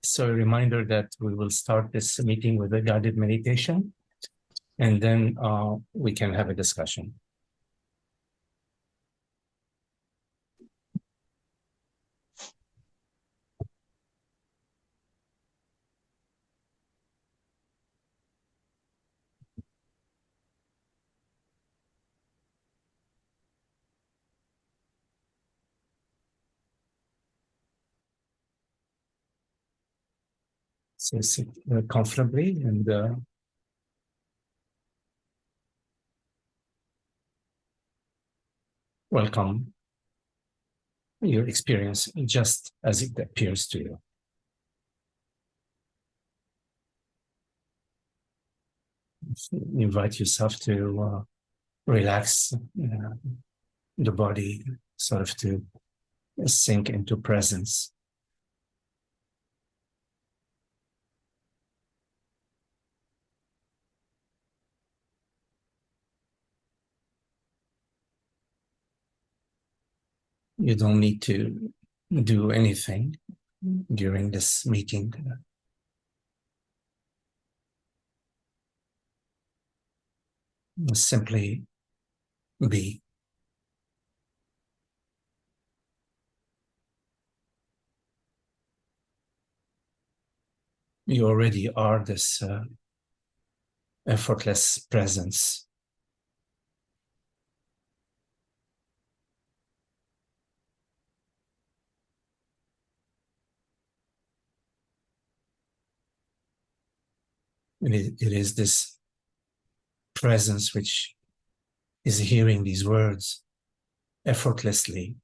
So a reminder that we will start this meeting with a guided meditation, and then we can have a discussion. So sit comfortably and welcome your experience just as it appears to you. Invite yourself to relax the body, sort of to sink into presence. You don't need to do anything during this meeting. Simply be. You already are this effortless presence. It is this presence which is hearing these words effortlessly.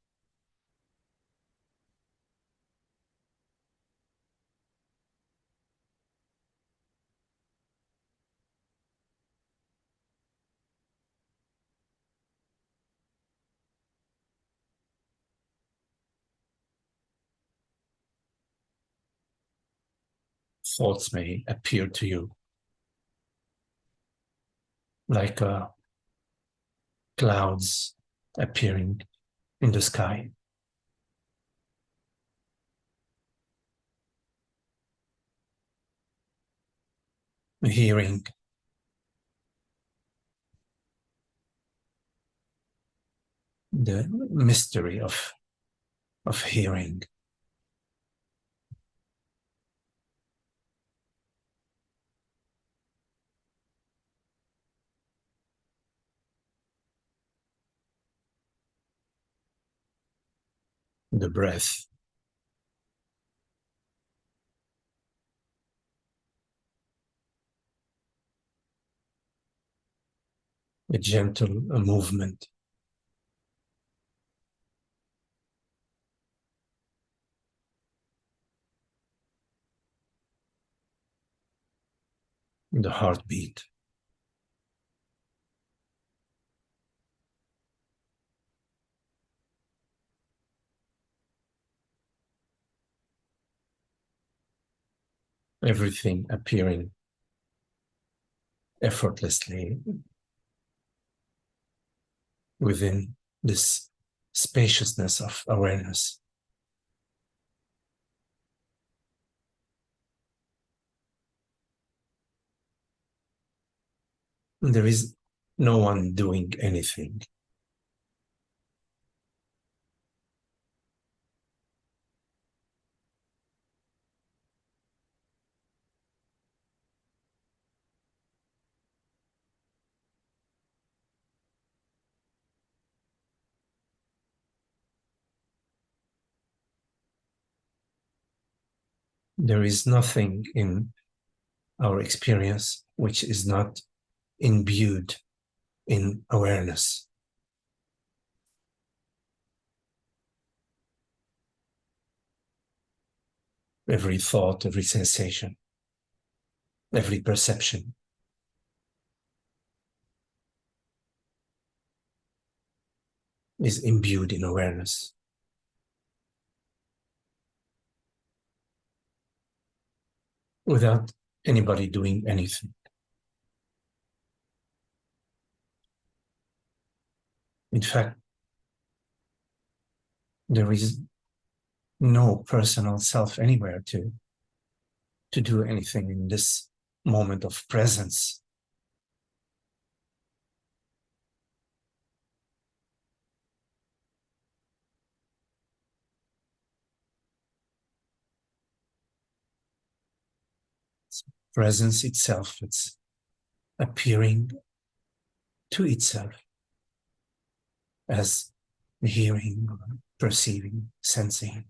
Thoughts may appear to you like clouds appearing in the sky. Hearing the mystery of hearing. The breath. A gentle movement. The heartbeat. Everything appearing effortlessly within this spaciousness of awareness. There is no one doing anything. There is nothing in our experience which is not imbued in awareness. Every thought, every sensation, every perception is imbued in awareness. Without anybody doing anything. In fact, there is no personal self anywhere to to do anything in this moment of presence. Presence itself, it's appearing to itself as hearing, perceiving, sensing.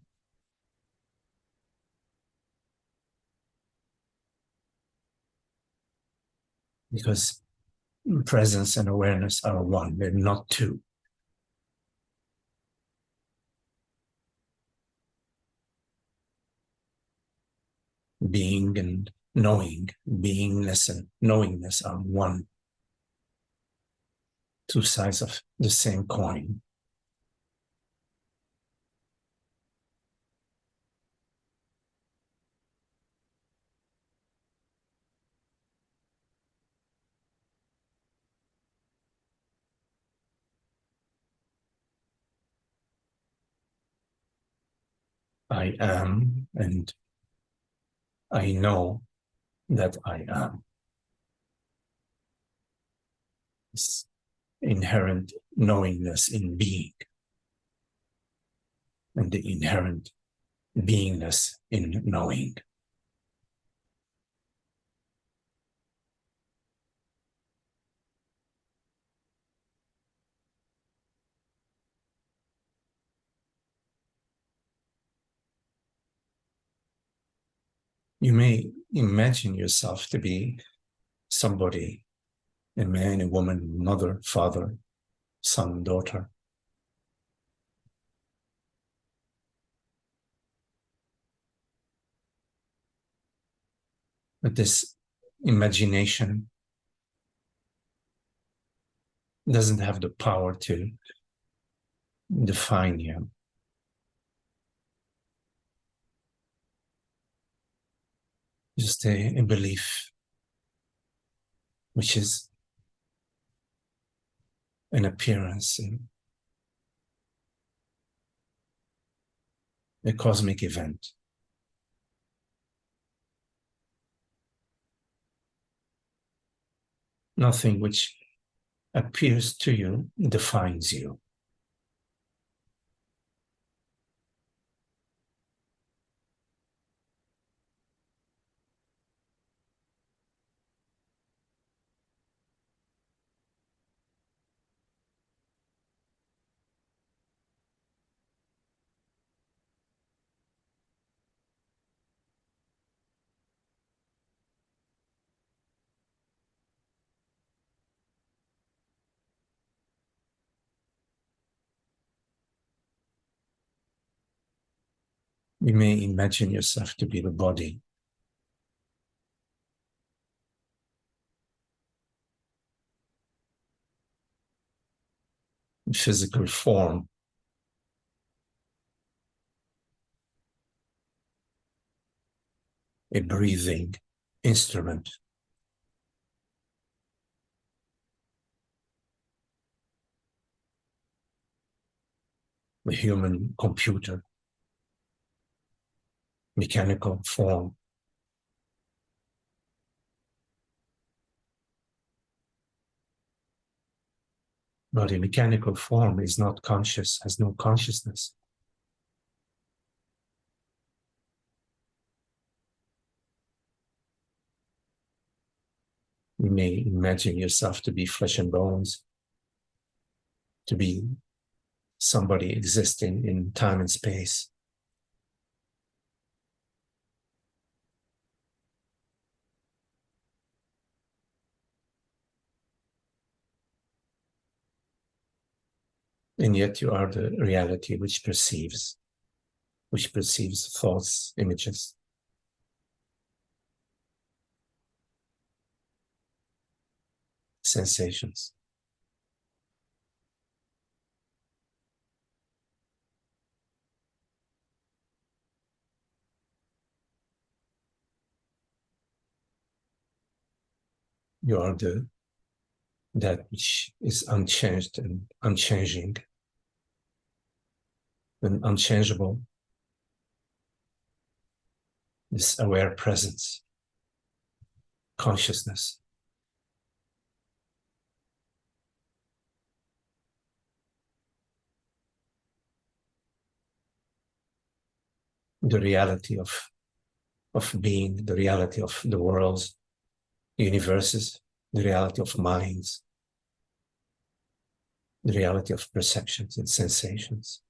Because presence and awareness are one, they're not two. Being and knowing, beingness and knowingness are one. Two sides of the same coin. I am, and I know that I am. This inherent knowingness in being, and the inherent beingness in knowing. You may imagine yourself to be somebody, a man, a woman, mother, father, son, daughter. But this imagination doesn't have the power to define you. Just a belief, which is an appearance, a cosmic event. Nothing which appears to you defines you. You may imagine yourself to be the body. Physical form. A breathing instrument. The human computer. Mechanical form. But a mechanical form is not conscious, has no consciousness. You may imagine yourself to be flesh and bones, to be somebody existing in time and space. And yet you are the reality which perceives thoughts, images. Sensations. You are that which is unchanged and unchanging and unchangeable. this aware presence, consciousness. The reality of being, the reality of the worlds, universes, the reality of minds, the reality of perceptions and sensations.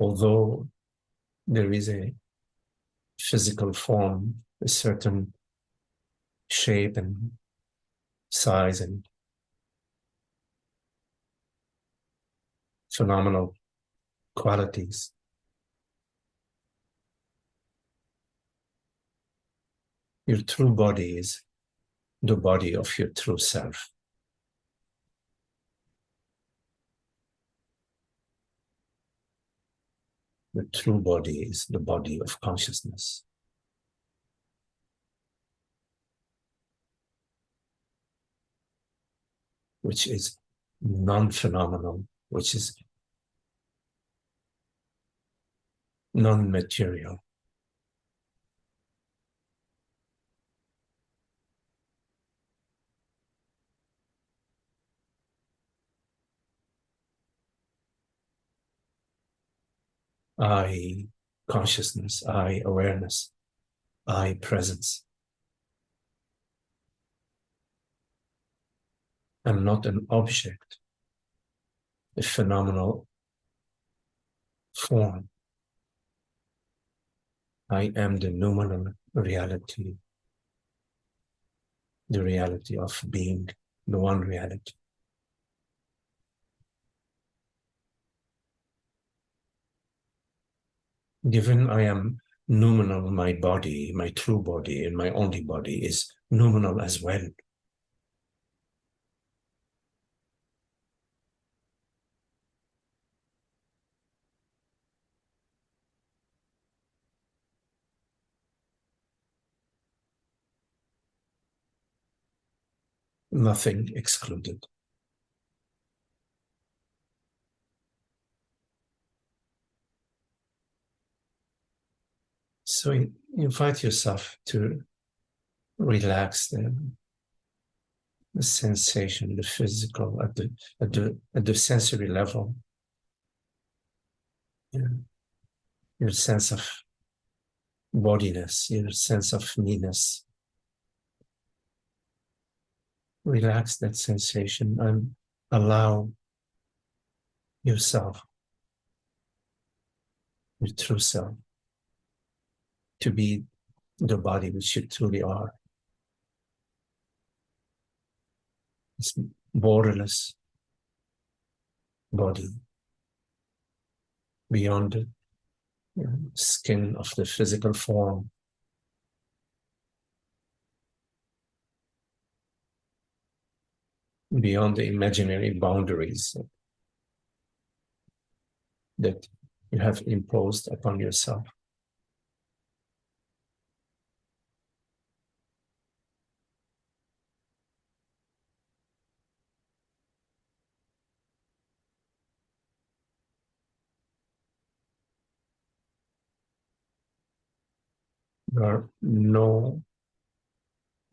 Although there is a physical form, a certain shape and size and phenomenal qualities, your true body is the body of your true self. The true body is the body of consciousness, which is non-phenomenal, which is non-material. I consciousness, I awareness, I presence. I'm not an object, a phenomenal form. I am the noumenal reality, the reality of being, the one reality. Given I am noumenal, my body, my true body, and my only body is noumenal as well. Nothing excluded. So you invite yourself to relax the sensation, the physical, at the sensory level. Your sense of bodiness, your sense of me-ness. Relax that sensation and allow yourself, your true self, to be the body which you truly are. This borderless body beyond the skin of the physical form. Beyond the imaginary boundaries that you have imposed upon yourself. There are no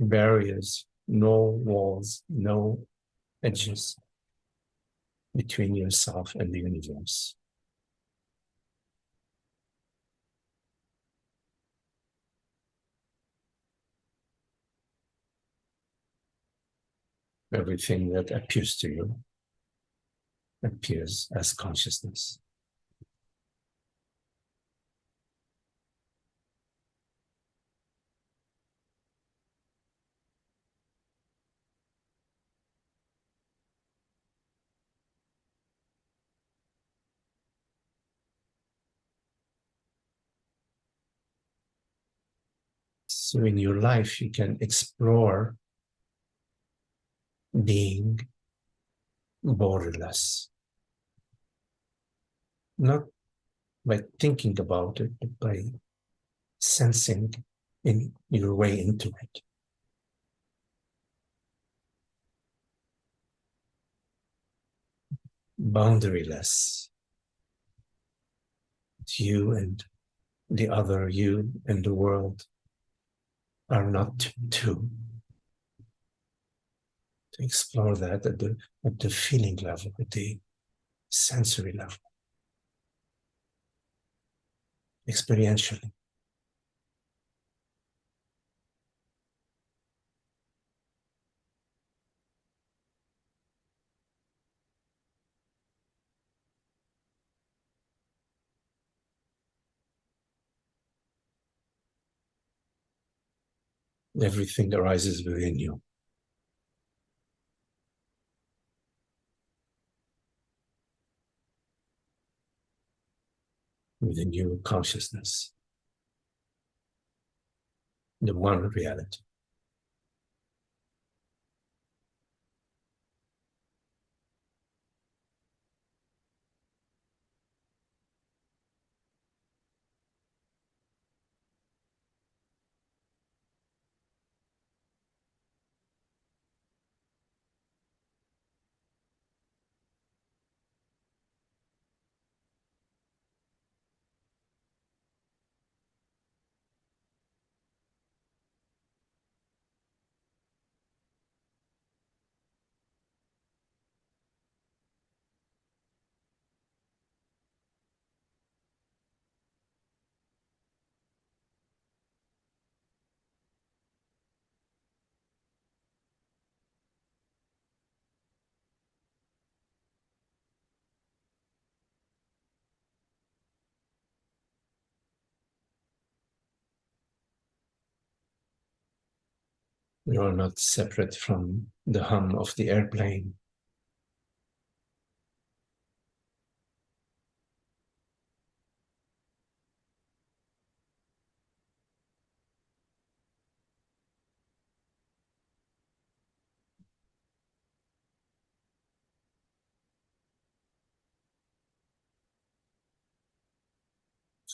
barriers, no walls, no edges between yourself and the universe. Everything that appears to you appears as consciousness. So in your life, you can explore being borderless. not by thinking about it, but by sensing in your way into it. Boundaryless. You and the other, you and the world are not two. To explore that at the feeling level, at the sensory level, experientially. Everything arises within you. Within your consciousness, the one reality. You are not separate from the hum of the airplane.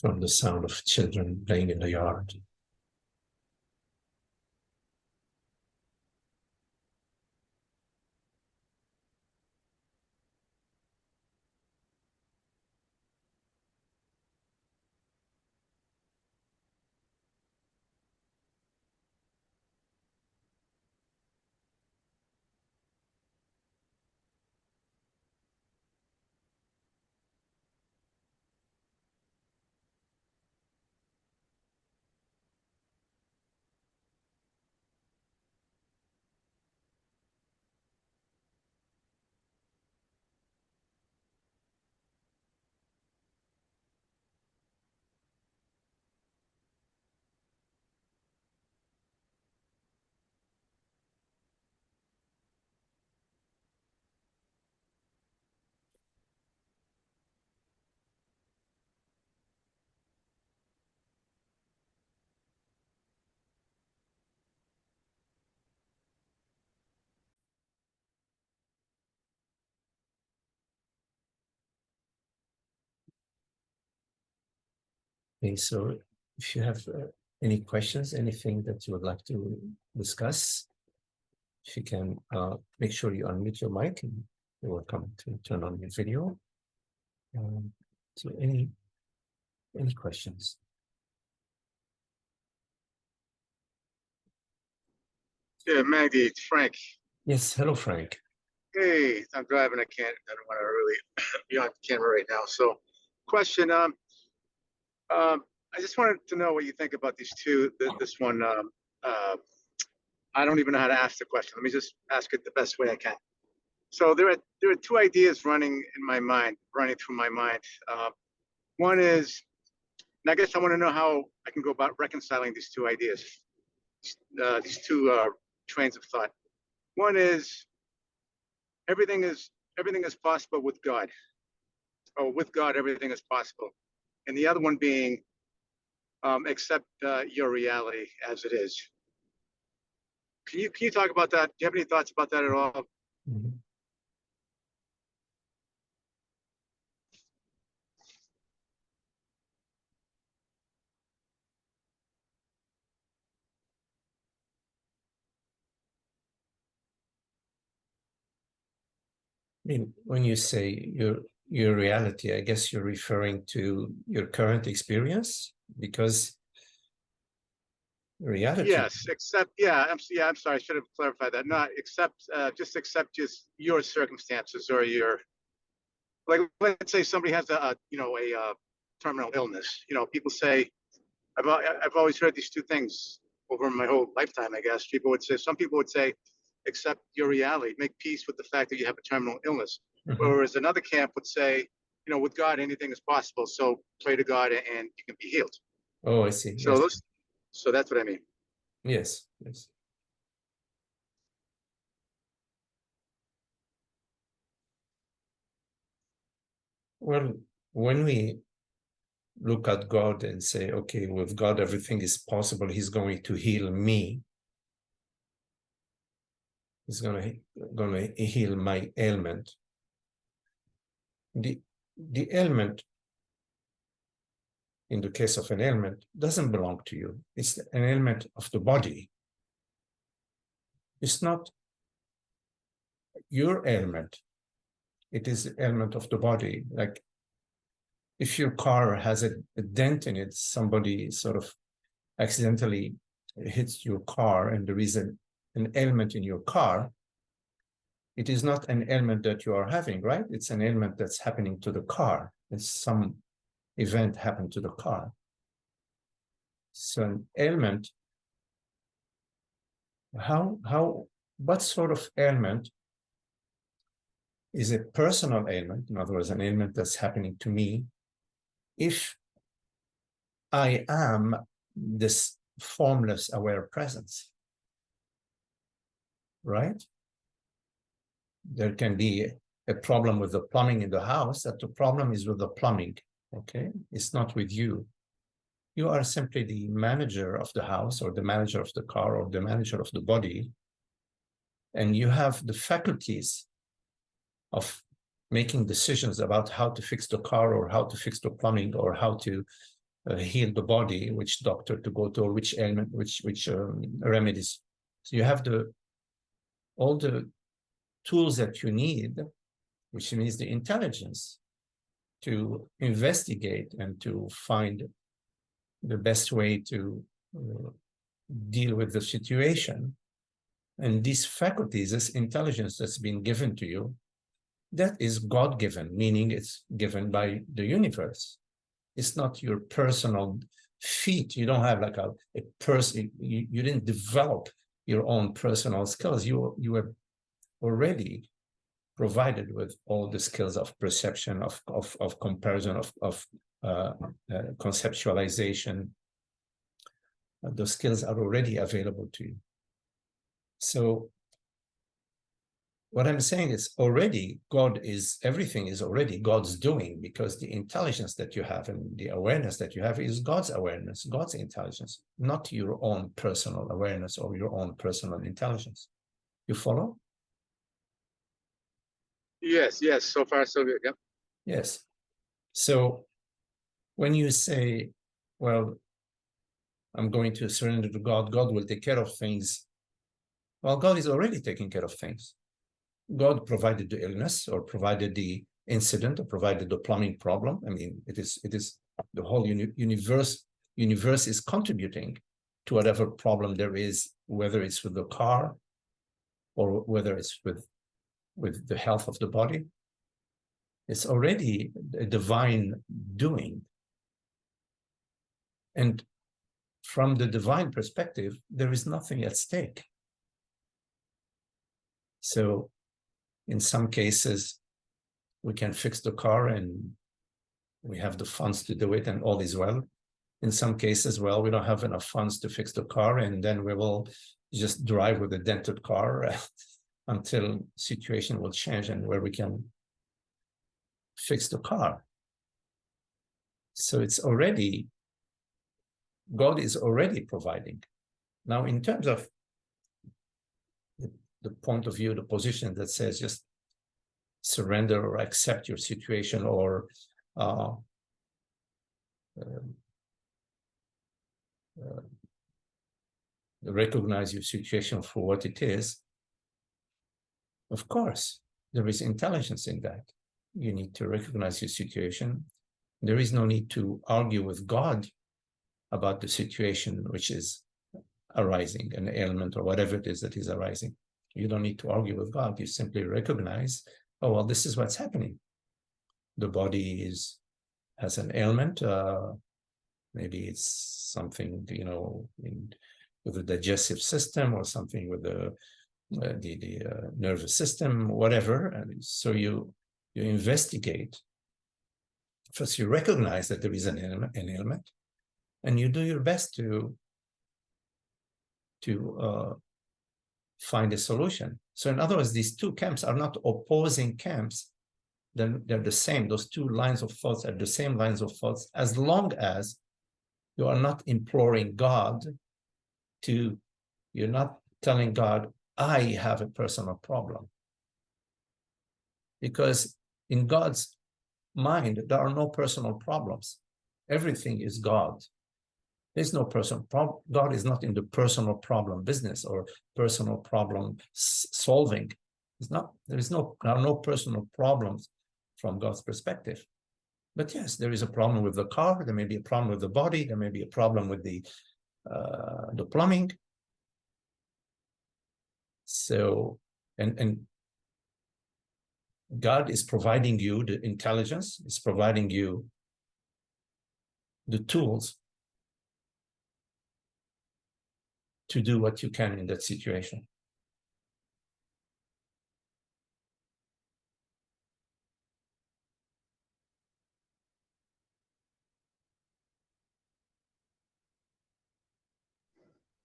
From the sound of children playing in the yard. Okay, so if you have any questions, anything that you would like to discuss, if you can make sure you unmute your mic, and you're welcome to turn on your video. So any questions? Yeah, Magdi, it's Frank. Yes, hello, Frank. Hey, I'm driving. I don't want to really be on camera right now. So, question. I just wanted to know what you think about these two. This one. I don't even know how to ask the question. Let me just ask it the best way I can. So there are two ideas running in my mind, running through my mind. One is, and I guess I want to know how I can go about reconciling these two ideas, these two trains of thought. One is everything is everything is possible with God. Oh, with God, everything is possible. And the other one being accept your reality as it is. Can you talk about that? Do you have any thoughts about that at all? Mhm. mean, when you say your reality, I guess you're referring to your current experience, because reality. Yes, except I'm sorry, I should have clarified that. Not except just your circumstances or your, like, let's say somebody has a terminal illness. People say, I've always heard these two things over my whole lifetime, I guess. Some people would say, accept your reality, make peace with the fact that you have a terminal illness. Whereas another camp would say, with God, anything is possible. So pray to God and you can be healed. Oh, I see. So Yes. so that's what I mean. Yes. Yes. Well, when we look at God and say, okay, with God, everything is possible, he's going to heal me. He's going to heal my ailment. The ailment, in the case of an ailment, doesn't belong to you. It's an ailment of the body. It's not your ailment. It is the ailment of the body. Like if your car has a dent in it, somebody sort of accidentally hits your car and there is an ailment in your car, it is not an ailment that you are having, right? It's an ailment that's happening to the car. It's some event happened to the car. So an ailment, what sort of ailment is a personal ailment, in other words, an ailment that's happening to me, if I am this formless aware presence, right? There can be a problem with the plumbing in the house, that the problem is with the plumbing, okay? It's not with you. You are simply the manager of the house or the manager of the car or the manager of the body. And you have the faculties of making decisions about how to fix the car or how to fix the plumbing or how to heal the body, which doctor to go to, or which ailment, which remedies. So you have all the tools that you need, which means the intelligence to investigate and to find the best way to deal with the situation. And these faculties, this intelligence that's been given to you, that is God-given, meaning it's given by the universe. It's not your personal feat. You don't have like a person, you didn't develop your own personal skills. You were already provided with all the skills of perception, of comparison, of conceptualization. Those skills are already available to you. So what I'm saying is already everything is already God's doing, because the intelligence that you have and the awareness that you have is God's awareness, God's intelligence, not your own personal awareness or your own personal intelligence. You follow? Yes, so far so good. Yep. Yes. So when you say, well, I'm going to surrender to God, God will take care of things. Well, God is already taking care of things. God provided the illness or provided the incident or provided the plumbing problem. I mean, it is the whole universe is contributing to whatever problem there is, whether it's with the car or whether it's with the health of the body. It's already a divine doing. And from the divine perspective, there is nothing at stake. So in some cases, we can fix the car and we have the funds to do it and all is well. In some cases, well, we don't have enough funds to fix the car, and then we will just drive with a dented car until situation will change and where we can fix the car. So it's already, God is already providing. Now, in terms of the point of view, the position that says just surrender or accept your situation or recognize your situation for what it is, of course, there is intelligence in that. You need to recognize your situation. There is no need to argue with God about the situation which is arising, an ailment or whatever it is that is arising. You don't need to argue with God. You simply recognize, oh, well, this is what's happening. The body has an ailment. Maybe it's something, with the digestive system, or something with the nervous system, whatever. And so you investigate. First, you recognize that there is an ailment, and you do your best to find a solution. So in other words, these two camps are not opposing camps. They're the same. Those two lines of thoughts are the same lines of thoughts, as long as you are not imploring God you're not telling God, I have a personal problem. Because in God's mind, there are no personal problems. Everything is God. There's no personal problem. God is not in the personal problem business or personal problem solving. There are no personal problems from God's perspective. But yes, there is a problem with the car. There may be a problem with the body. There may be a problem with the plumbing. So, and God is providing you the intelligence, is providing you the tools to do what you can in that situation.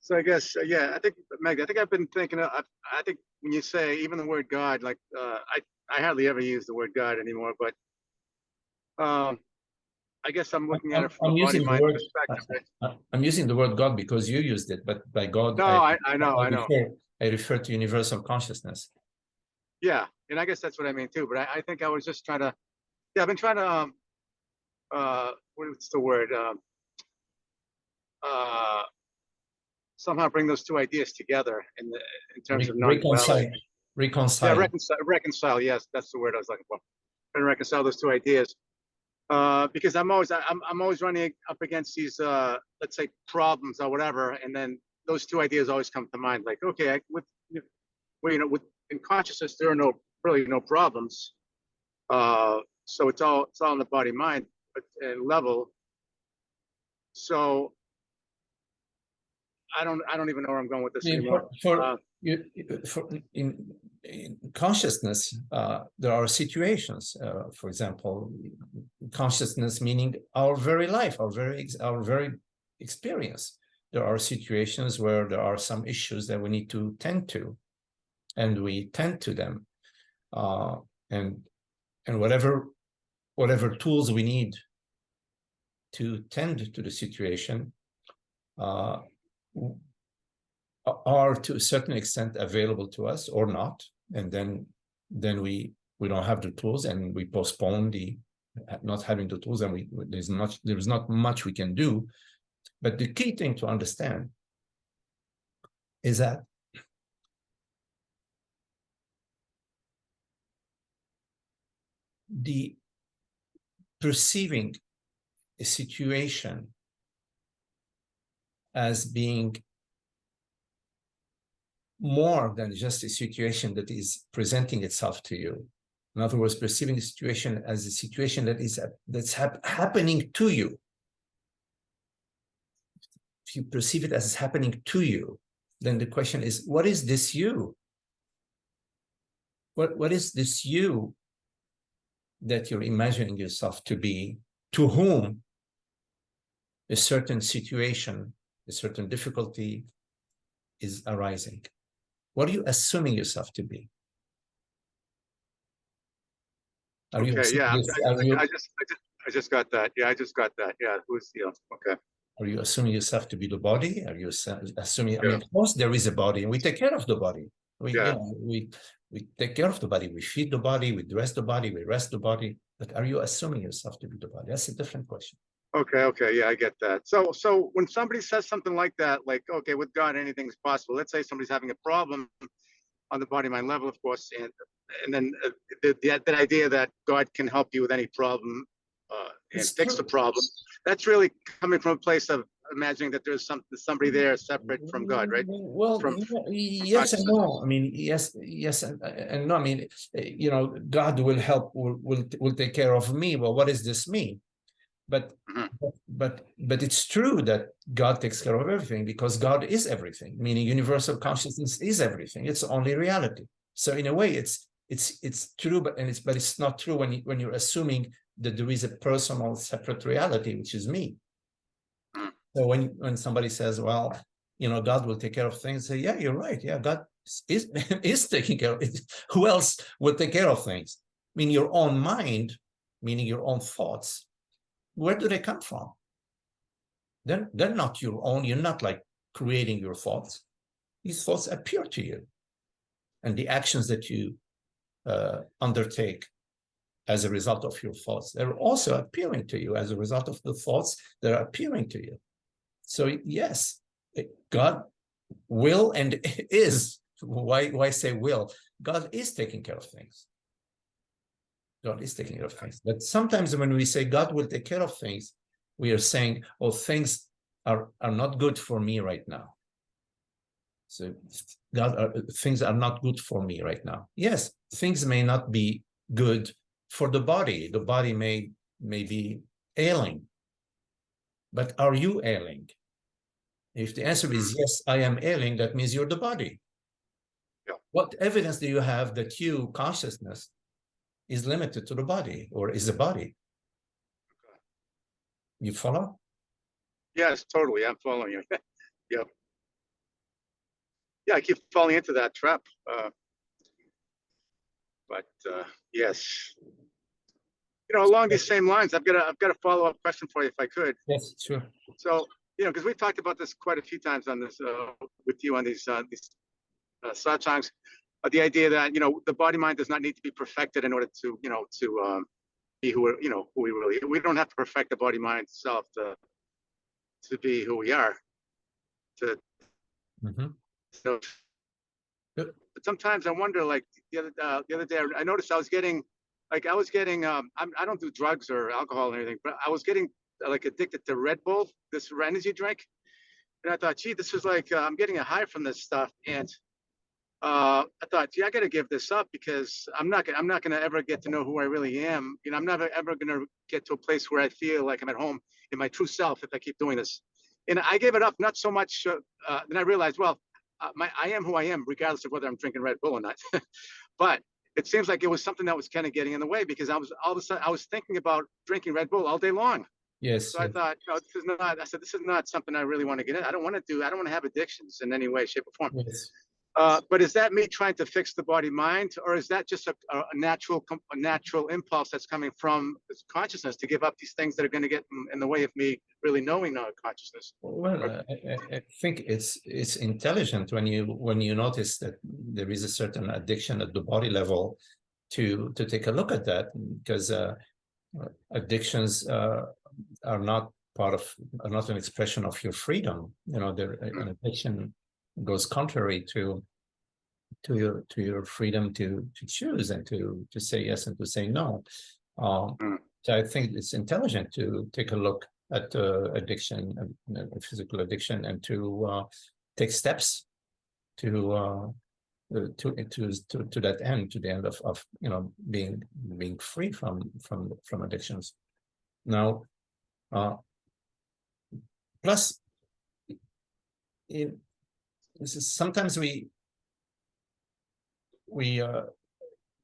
So I guess, yeah, I think, Magdi, I think I've been thinking, I think when you say even the word God, like, I hardly ever use the word God anymore, but I guess I'm looking at it from a body-mind perspective. I'm using the word God because you used it, but by God, No, I know. I refer to universal consciousness. Yeah, and I guess that's what I mean too. But I think I was just trying to, I've been trying to, what's the word? Somehow bring those two ideas together in terms of non-duality. Reconcile. Yeah, reconcile. Yes, that's the word I was looking for. Trying to reconcile those two ideas. Because I'm always running up against these, let's say, problems or whatever, and then those two ideas always come to mind. Like, okay, in consciousness there are really no problems. So it's all in the body-mind level. So I don't even know where I'm going with this anymore. In consciousness, there are situations. For example, consciousness meaning our very life, our very experience. There are situations where there are some issues that we need to tend to, and we tend to them, and whatever tools we need to tend to the situation are to a certain extent available to us or not, and then we don't have the tools, and we postpone the not having the tools, and there's not much we can do. But the key thing to understand is that the perceiving a situation as being more than just a situation that is presenting itself to you. In other words, perceiving the situation as a situation that's happening to you. If you perceive it as happening to you, then the question is, what is this you? What is this you that you're imagining yourself to be, to whom a certain situation, a certain difficulty is arising? What are you assuming yourself to be? I just got that. Yeah, I just got that. Yeah, okay. Are you assuming yourself to be the body? Are you assuming? Yeah. I mean, of course, there is a body, and we take care of the body. We take care of the body. We feed the body. We dress the body. We rest the body. But are you assuming yourself to be the body? That's a different question. Okay, yeah, I get that. So when somebody says something like that, like, okay, with God, anything's possible. Let's say somebody's having a problem on the body-mind level, of course, and and then that idea that God can help you with any problem and It's fix true. the problem. That's really coming from a place of imagining that there's somebody there separate from God, right? Well, From yes and no. I mean, yes, and no. I mean, God will help, will take care of me. Well, what does this mean? But but it's true that God takes care of everything because God is everything, meaning universal consciousness is everything. It's only reality. So in a way, it's true, but it's not true when you're assuming that there is a personal separate reality, which is me. So when somebody says, well, God will take care of things, say, yeah, you're right. Yeah, God is taking care of it. Who else will take care of things? I mean, your own mind, meaning your own thoughts, where do they come from? They're not your own. You're not like creating your thoughts. These thoughts appear to you. And the actions that you undertake as a result of your thoughts, they're also appearing to you as a result of the thoughts that are appearing to you. So yes, God will and is. Why say will? God is taking care of things. God is taking care of things. But sometimes when we say God will take care of things, we are saying, oh, things are not good for me right now. So things are not good for me right now. Yes, things may not be good for the body. The body may be ailing. But are you ailing? If the answer is yes, I am ailing, that means you're the body. Yeah. What evidence do you have that you, consciousness, is limited to the body or is a body? You follow? Yes, totally. I'm following you. Yeah. Yeah, I keep falling into that trap. But yes. Along these same lines, I've got a follow-up question for you, if I could. Yes, sure. So, because we've talked about this quite a few times on this with you on these satsangs, the idea that the body mind does not need to be perfected in order to be who we really. We don't have to perfect the body mind itself to be who we are. So, but sometimes I wonder, like the other day, I noticed I was getting I don't do drugs or alcohol or anything, but I was getting like addicted to Red Bull, this energy drink. And I thought, gee, this is like, I'm getting a high from this stuff. And I thought, gee, I got to give this up because I'm not going to ever get to know who I really am. I'm never ever going to get to a place where I feel like I'm at home in my true self if I keep doing this. And I gave it up, not so much. Then I realized, well, I am who I am, regardless of whether I'm drinking Red Bull or not. But it seems like it was something that was kind of getting in the way because all of a sudden I was thinking about drinking Red Bull all day long. Yes. So I thought, this is not something I really want to get in. I don't want to have addictions in any way, shape, or form. Yes. But is that me trying to fix the body mind, or is that just a natural impulse that's coming from consciousness to give up these things that are going to get in the way of me really knowing consciousness? Well, I think it's intelligent when you notice that there is a certain addiction at the body level to take a look at that, because addictions are not an expression of your freedom. An addiction goes contrary to your freedom to choose and to say yes and to say no. So I think it's intelligent to take a look at addiction, physical addiction, and to take steps to that end, to the end of being free from addictions. Now, plus, sometimes we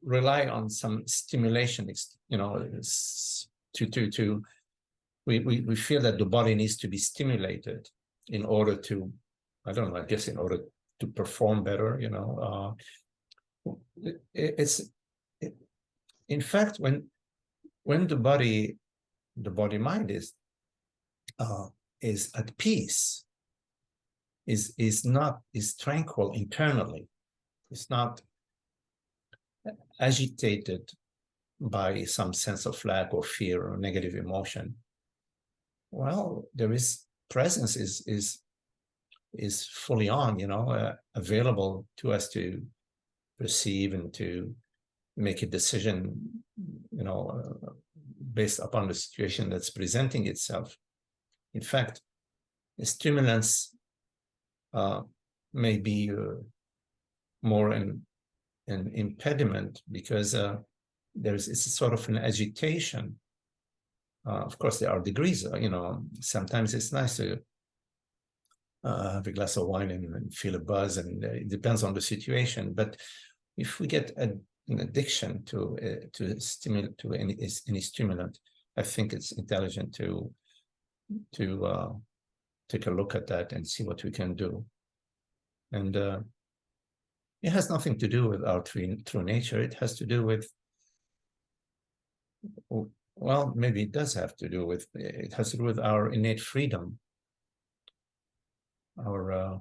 rely on some stimulation, we feel that the body needs to be stimulated in order to, I don't know, I guess in order to perform better, in fact, when the body mind is at peace, is tranquil internally, it's not agitated by some sense of lack or fear or negative emotion, well, there is presence is fully on, available to us to perceive and to make a decision, based upon the situation that's presenting itself. In fact, stimulants may be more an impediment, because it's a sort of an agitation. Of course, there are degrees. Sometimes it's nice to have a glass of wine and feel a buzz, and it depends on the situation. But if we get an addiction to any stimulant, I think it's intelligent to take a look at that and see what we can do. And it has nothing to do with our true nature. It has to do with, well, maybe it does have to do with, it has to do with our innate freedom, our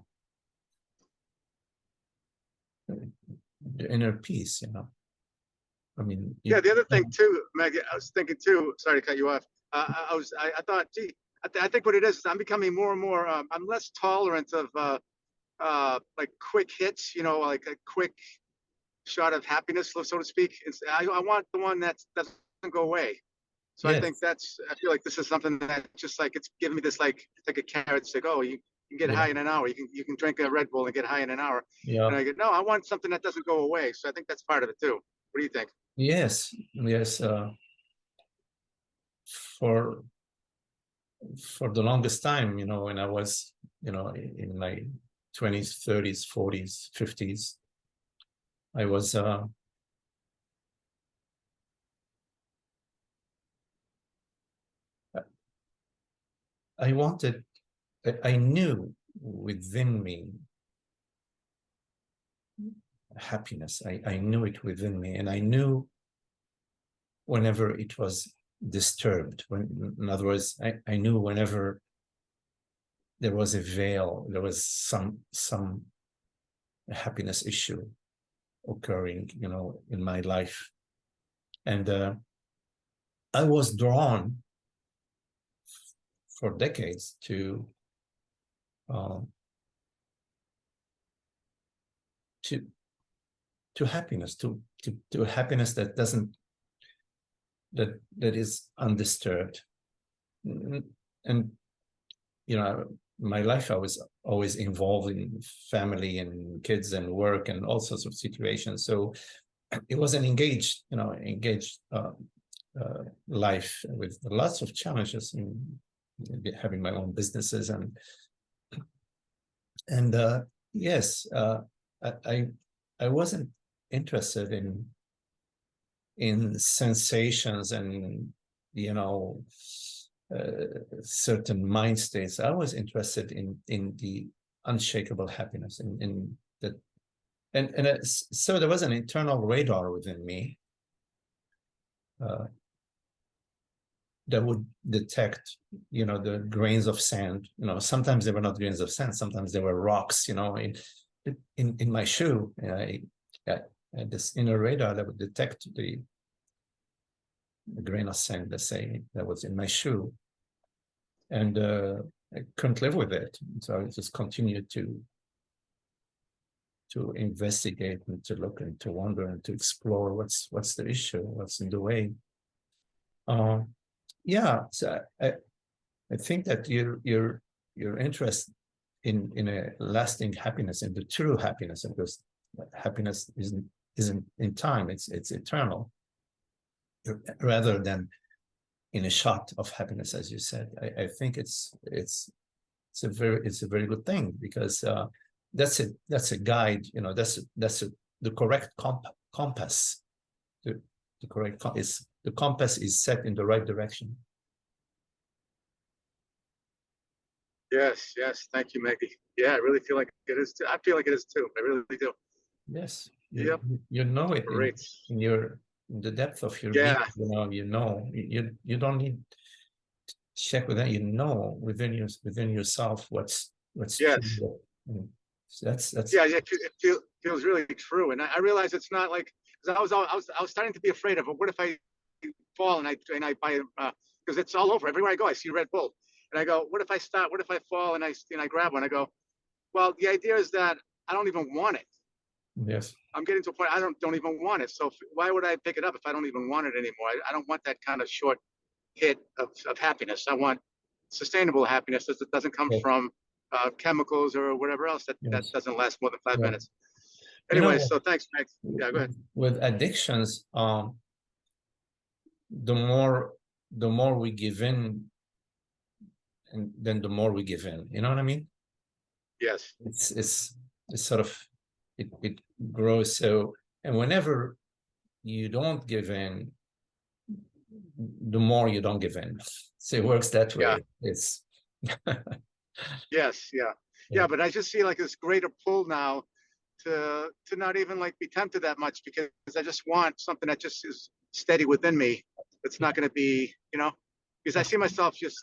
the inner peace, I mean, yeah. The other thing too, Maggie, I was thinking too. Sorry to cut you off. I thought, gee, I think what it is I'm becoming more and more. I'm less tolerant of like quick hits. Like a quick shot of happiness, so to speak. I want the one that doesn't go away. So I think yes, I feel like this is something that just like it's giving me this like a carrot stick. Oh, you can get high in an hour. You can drink a Red Bull and get high in an hour. yeah, And I go, no, I want something that doesn't go away. So I think that's part of it too. What do you think? yes, yes. For the longest time, when I was, in my 20s, 30s, 40s, 50s, I was I knew within me happiness. I knew it within me, and I knew whenever it was disturbed. In other words, I knew whenever there was a veil, there was some happiness issue occurring, in my life. And I was drawn for decades to happiness, to a happiness that doesn't that is undisturbed. And my life, I was always involved in family and kids and work and all sorts of situations. So it was an engaged life with lots of challenges in having my own businesses and yes, I wasn't interested in sensations and certain mind states. I was interested in the unshakable happiness, in that, and so there was an internal radar within me that would detect, the grains of sand. Sometimes they were not grains of sand. Sometimes they were rocks. In my shoe. I had this inner radar that would detect the grain of sand, let's say, that was in my shoe, and I couldn't live with it. So I just continued to investigate and to look and to wonder and to explore what's the issue, what's in the way. Yeah, so I think that your interest in a lasting happiness, in the true happiness, because happiness isn't in time, it's eternal, rather than in a shot of happiness, as you said. I think it's a very good thing, because that's a guide. That's the correct compass. The correct is the compass is set in the right direction. Yes, yes. Thank you, Magdi. Yeah, I really feel like it is too. I feel like it is too. I really do. Yes, Yep. you know it Great. in the depth of your being. Yeah. You don't need to check with that. Within yourself what's Yes. true. So that's Yeah. It feels really true, and I realize it's not like, because I was starting to be afraid of, what if I fall and I buy because it's all over everywhere I go. I see Red Bull, and I go, what if I stop? What if I fall and I grab one? I go, well, the idea is that I don't even want it. Yes. I'm getting to a point I don't even want it. So why would I pick it up if I don't even want it anymore? I don't want that kind of short hit of happiness. I want sustainable happiness that doesn't come Yes. from chemicals or whatever else that Yes. doesn't last more than 5 minutes. You Anyway, know, so thanks, Max. Yeah, go ahead. with addictions, the more we give in, and then the more we give in. You know what I mean? Yes. It's sort of it grows. So, and whenever you don't give in, the more you don't give in. So it works that way. Yeah. It's Yes. Yeah. Yeah. But I just see like this greater pull now to not even like be tempted that much, because I just want something that just is steady within me. It's not going to be, because I see myself just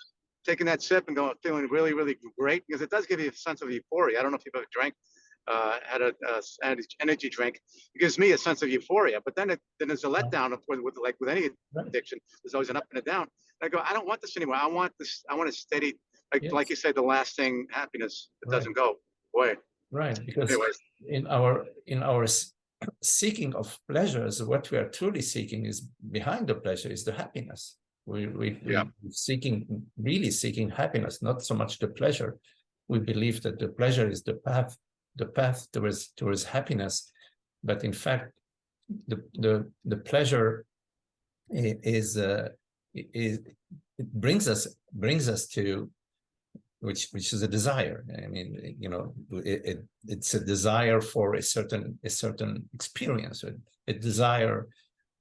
taking that sip and going, feeling really, really great, because it does give you a sense of euphoria. I don't know if you've ever drank, had a energy drink. It gives me a sense of euphoria, but then there's a letdown with any addiction. There's always an up and a down. And I go, I don't want this anymore. I want this. I want a steady, like you said, the lasting happiness that doesn't go away. Right, because anyways, in our seeking of pleasures, what we are truly seeking is behind the pleasure is the happiness. We're really seeking happiness, not so much the pleasure. We believe that the pleasure is the path towards happiness, but in fact, the pleasure is it brings us to which is a desire. I mean, it's a desire for a certain experience, a desire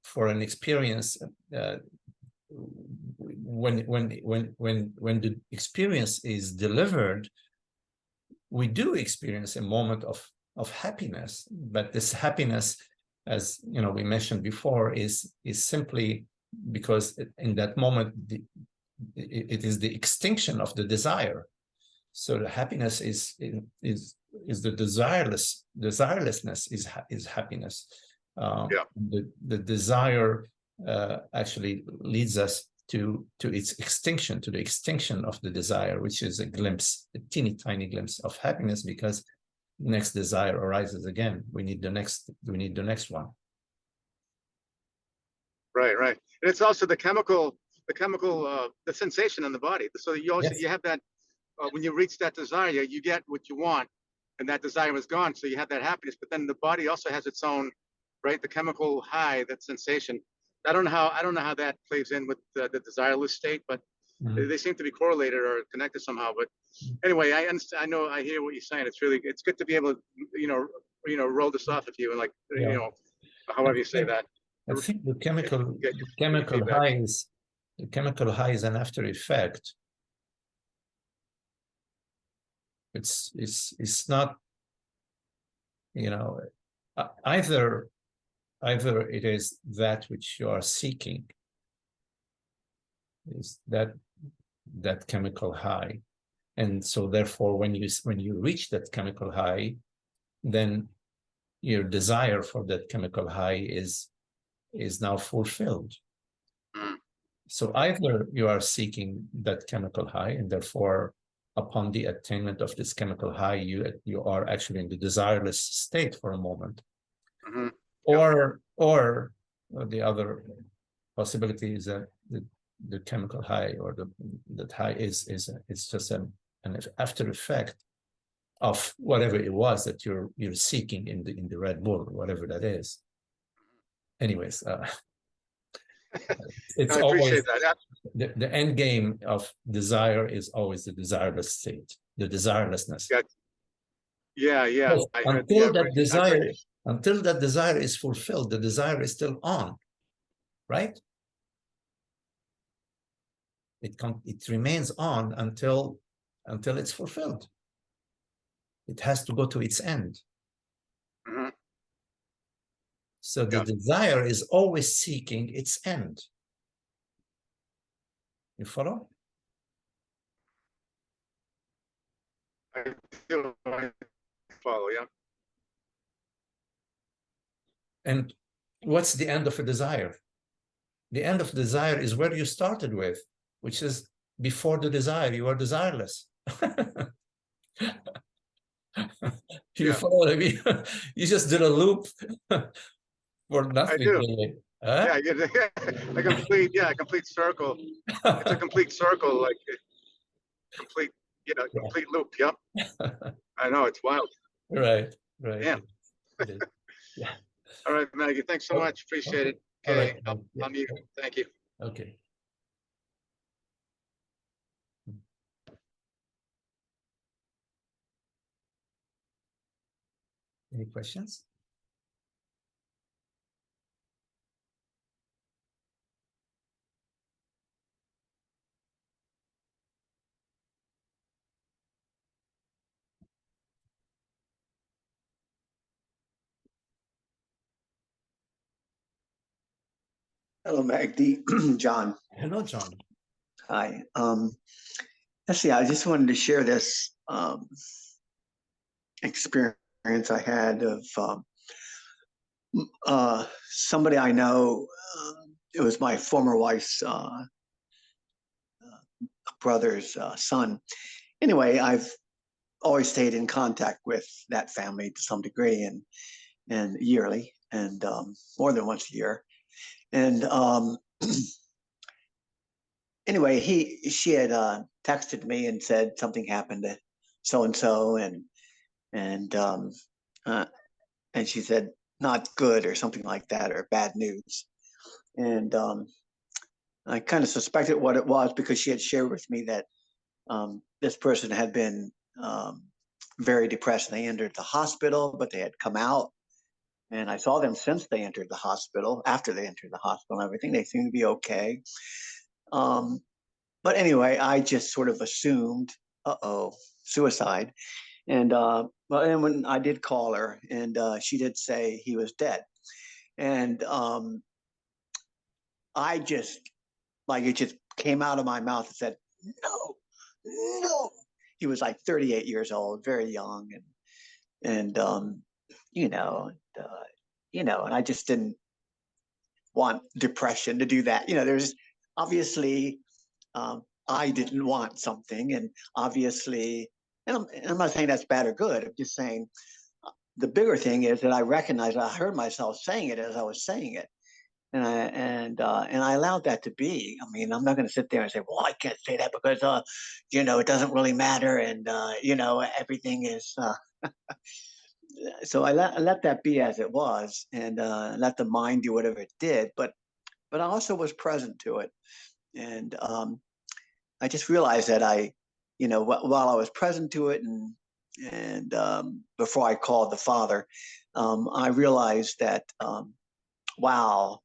for an experience. When the experience is delivered, we do experience a moment of happiness. But this happiness, as we mentioned before, is simply because in that moment it is the extinction of the desire. So the happiness is the desirelessness is happiness. The desire actually leads us to its extinction, to the extinction of the desire, which is a teeny tiny glimpse of happiness, because next desire arises again. We need the next one. Right. And it's also the chemical, the sensation in the body. So you also you have that when you reach that desire, you get what you want, and that desire is gone. So you have that happiness, but then the body also has its own, right? The chemical high, that sensation. I don't know how that plays in with the desireless state, but they seem to be correlated or connected somehow. But anyway, I understand. I know. I hear what you're saying. It's good to be able to, roll this off with you, and however you say that. I think the chemical high is an after effect. It's not, either it is that which you are seeking, is that chemical high, and so therefore when you reach that chemical high, then your desire for that chemical high is now fulfilled. So either you are seeking that chemical high, and therefore upon the attainment of this chemical high, you are actually in the desireless state for a moment, or the other possibility is that the chemical high, or that high is it's just an after effect of whatever it was that you're seeking in the Red Bull, whatever that is. Anyways, it's I always appreciate that. the end game of desire is always the desireless state, the desirelessness. Yeah. Until that desire is fulfilled, the desire is still on, right? It remains on until it's fulfilled. It has to go to its end. So the desire is always seeking its end. You follow? I follow, yeah. And what's the end of a desire? The end of desire is where you started with, which is before the desire, you are desireless. You Yeah. follow what I mean? You just did a loop for I nothing, do. really. Yeah, Huh? I get a complete circle. It's a complete circle, like a complete, Yeah. complete loop. Yep. I know, it's wild. Right, right. Damn. It is. Yeah. All right, Maggie, thanks so Oh, much. Appreciate okay. it. All right. Okay, Yeah. I'll mute. Thank you. Okay. Any questions? Hello, Magdi. John. Hello, John. Hi. Let's see. I just wanted to share this experience I had of somebody I know. It was my former wife's brother's son. Anyway, I've always stayed in contact with that family to some degree, and yearly, and more than once a year. And anyway, she had texted me and said something happened to so and so, and uh, and she said not good or something like that, or bad news. And I kind of suspected what it was because she had shared with me that this person had been very depressed. They entered the hospital, but they had come out. And I saw them since they entered the hospital, after they entered the hospital and everything. They seemed to be okay. Um, but anyway, I just sort of assumed, suicide. And well, and when I did call her, and she did say he was dead, and I just like it just came out of my mouth and said, "No, no." He was like 38 years old, very young, and you know, and, and I just didn't want depression to do that. There's obviously I didn't want something, and obviously, and I'm not saying that's bad or good. I'm just saying the bigger thing is that I recognized I heard myself saying it as I was saying it, and I allowed that to be. I mean, I'm not going to sit there and say, "Well, I can't say that because it doesn't really matter," and everything is. So I let that be as it was, and let the mind do whatever it did. But I also was present to it, and I just realized that while I was present to it, and before I called the father, I realized that wow,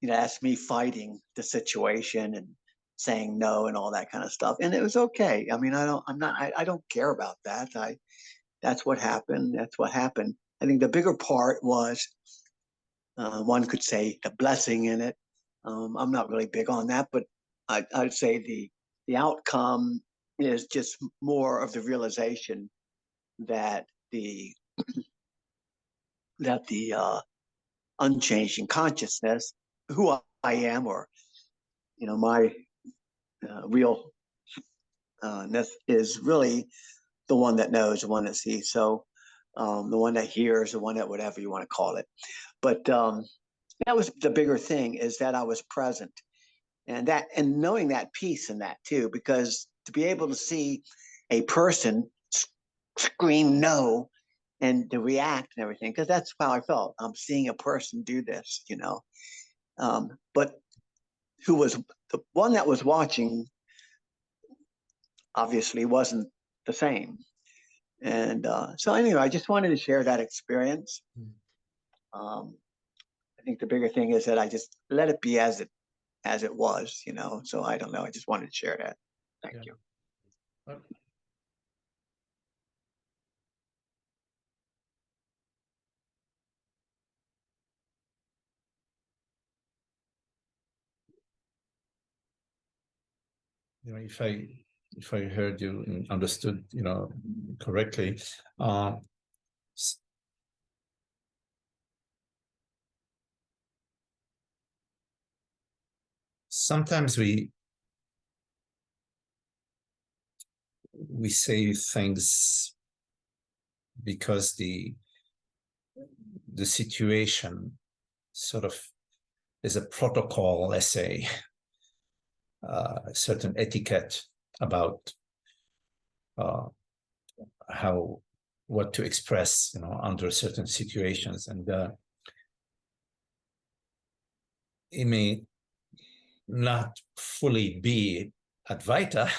that's me fighting the situation and saying no and all that kind of stuff, and it was okay. I mean, I don't care about that. That's what happened. That's what happened. I think the bigger part was one could say the blessing in it. I'm not really big on that, but I'd say the outcome is just more of the realization that the unchanging consciousness, who I am, or my realness is really the one that knows, the one that sees. So the one that hears, the one that whatever you want to call it. But that was the bigger thing, is that I was present, and knowing that peace in that too, because to be able to see a person scream no and to react and everything, because that's how I felt. I'm seeing a person do this, but who was the one that was watching obviously wasn't the same. And so anyway, I just wanted to share that experience. um, I think the bigger thing is that I just let it be as it was. So I don't know, I just wanted to share that. Thank you. If I heard you and understood, correctly, sometimes we say things because the situation sort of is a protocol, let's say, a certain etiquette about what to express, under certain situations, and it may not fully be Advaita,